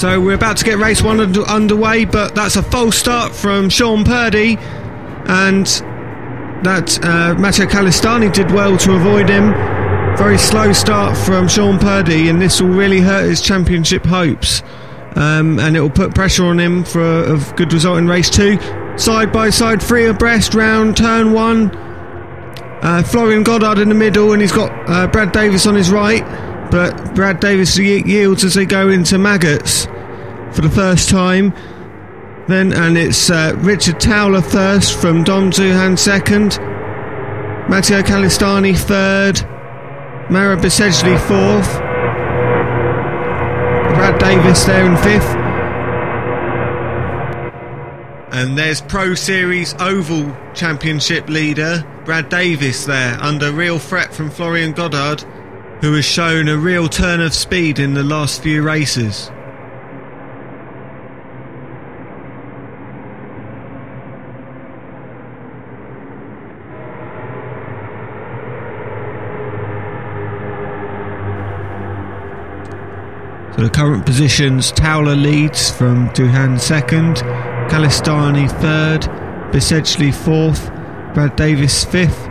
So we're about to get race 1 underway, but that's a false start from Sean Purdy, and that Matteo Calistani did well to avoid him. Very slow start from Sean Purdy, and this will really hurt his championship hopes, and it will put pressure on him for a good result in race 2. Side by side, 3 abreast round turn 1. Florian Goddard in the middle, and he's got Brad Davis on his right, but Brad Davis yields as they go into Maggots for the first time. And it's Richard Towler first from Dom Zuhan second, Matteo Calistani third, Mara Bisejli fourth, Brad Davis there in fifth. And there's Pro Series Oval Championship leader Brad Davis there, under real threat from Florian Goddard, who has shown a real turn of speed in the last few races. So the current positions: Towler leads from Duhan second, Calistani third, Bisejli fourth, Brad Davis fifth.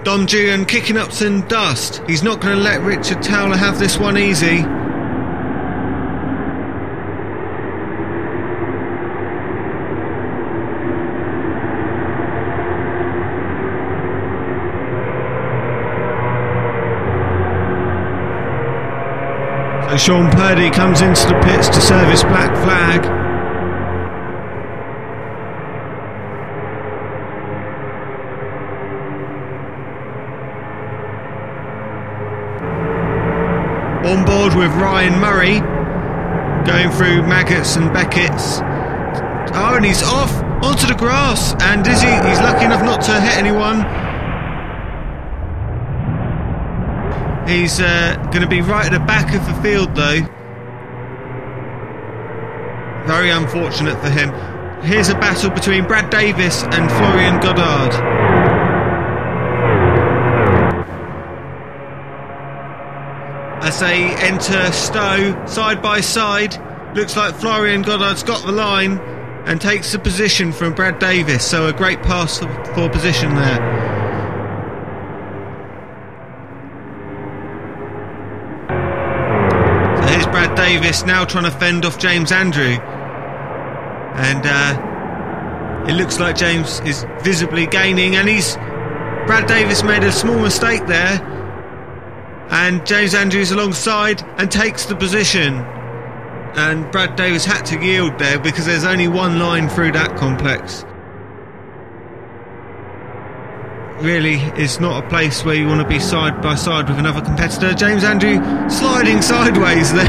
Dom Julian kicking up some dust. He's not going to let Richard Towler have this one easy. So Sean Purdy comes into the pits to serve his black flag. On board with Ryan Murray, going through Maggots and Beckett's. Oh, and he's off onto the grass, and he's lucky enough not to hit anyone. He's going to be right at the back of the field though. Very unfortunate for him. Here's a battle between Brad Davis and Florian Goddard. As they enter Stowe side by side, looks like Florian Goddard's got the line and takes the position from Brad Davis, so a great pass for position there. So here's Brad Davis now trying to fend off James Andrew, and it looks like James is visibly gaining, and Brad Davis made a small mistake there, and James Andrews alongside and takes the position, and Brad Davis had to yield there because there's only one line through that complex. Really, it's not a place where you want to be side by side with another competitor. James Andrew sliding sideways there,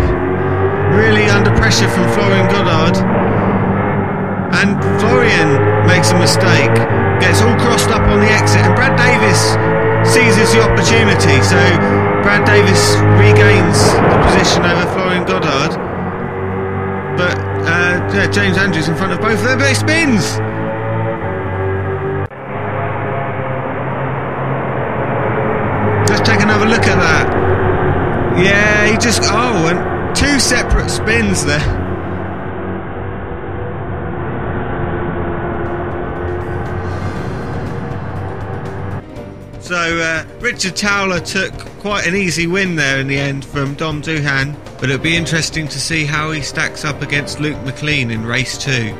really under pressure from Florian Goddard, and Florian makes a mistake, gets all crossed up on the exit, and Brad Davis seizes the opportunity, so Brad Davis regains the position over Florian Goddard, but James Andrews in front of both of them, but he spins! Let's take another look at that. Yeah, he just, and 2 separate spins there. So Richard Towler took quite an easy win there in the end from Dom Duhan, but it'll be interesting to see how he stacks up against Luke McLean in race 2.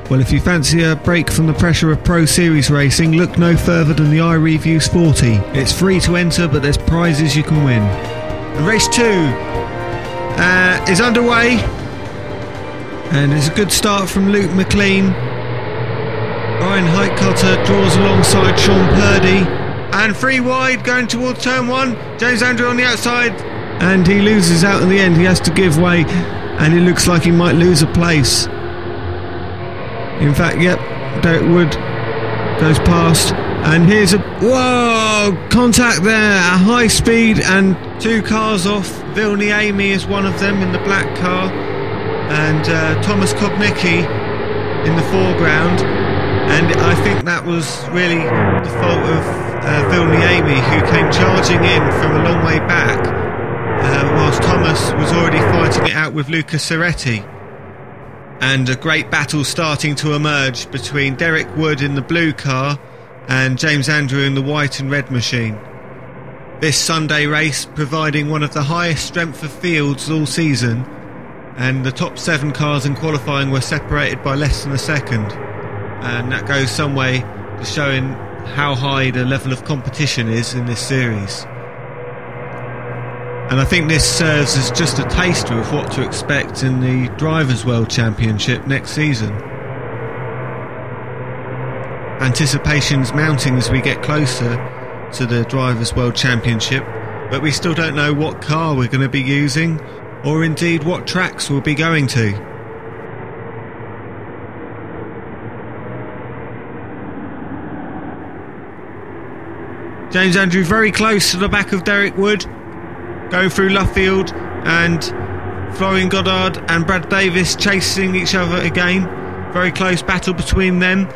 Well, if you fancy a break from the pressure of Pro Series racing, look no further than the iReviews 40. It's free to enter, but there's prizes you can win. And race 2 is underway, and it's a good start from Luke McLean. Ryan Heitkotter draws alongside Sean Purdy. And 3 wide going towards turn 1. James Andrew on the outside, and he loses out in the end. He has to give way, and it looks like he might lose a place. In fact, yep, Derek Wood goes past, and here's a contact there, a high speed, and 2 cars off. Vilniemi is one of them in the black car, and Thomas Kobnicki in the foreground, and I think that was really the fault of Vilniemi, who came charging in from a long way back, whilst Thomas was already fighting it out with Luca Serretti. And a great battle starting to emerge between Derek Wood in the blue car and James Andrew in the white and red machine. This Sunday race providing one of the highest strength of fields all season, and the top 7 cars in qualifying were separated by less than a second, and that goes some way to showing how high the level of competition is in this series. And I think this serves as just a taster of what to expect in the Drivers' World Championship next season. Anticipation's mounting as we get closer to the Drivers' World Championship, but we still don't know what car we're going to be using, or indeed what tracks we'll be going to. James Andrew very close to the back of Derek Wood, going through Luffield, and Florian Goddard and Brad Davis chasing each other again. Very close battle between them.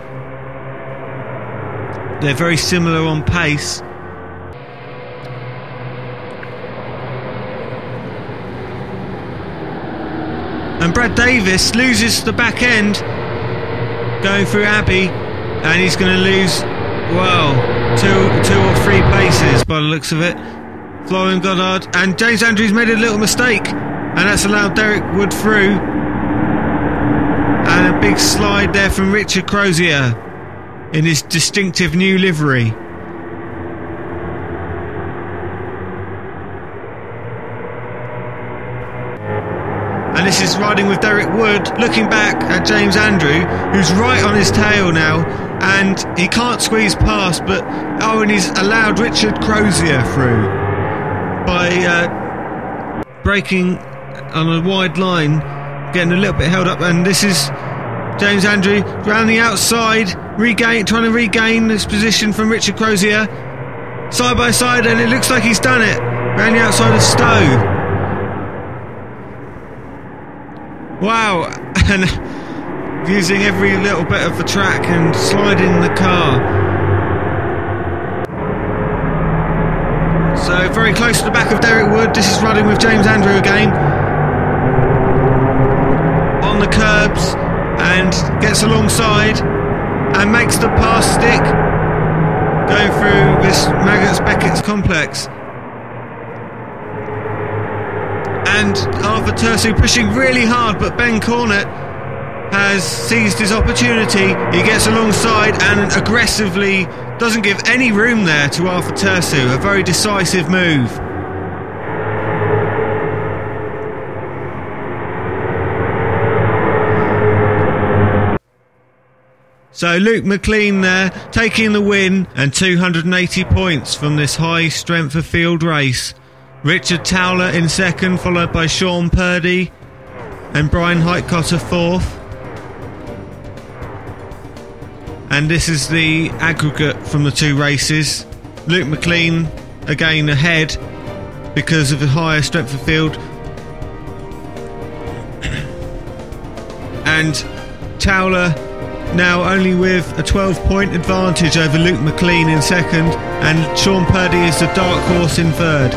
They're very similar on pace. And Brad Davis loses the back end going through Abbey, and he's going to lose, well, two or three places by the looks of it. Florian Goddard and James Andrews made a little mistake, and that's allowed Derek Wood through. And a big slide there from Richard Crozier in his distinctive new livery. And this is riding with Derek Wood, looking back at James Andrew, who's right on his tail now, and he can't squeeze past, but and he's allowed Richard Crozier through by braking on a wide line, getting a little bit held up. And this is James Andrew round the outside, trying to regain this position from Richard Crozier, side by side, and it looks like he's done it round the outside of Stowe. Wow, and using every little bit of the track and sliding the car. So very close to the back of Derek Wood. This is riding with James Andrew again on the curbs, and gets alongside and makes the pass stick going through this Maggots-Beckett's complex. And Arthur Tersu pushing really hard, but Ben Cornett has seized his opportunity. He gets alongside and aggressively doesn't give any room there to Arthur Tersu. A very decisive move. So Luke McLean there taking the win and 280 points from this high strength of field race. Richard Towler in second, followed by Sean Purdy and Brian Heitcotter fourth. And this is the aggregate from the two races. Luke McLean again ahead because of the higher strength of field. And Towler now only with a 12-point advantage over Luke McLean in second, and Sean Purdy is the dark horse in third.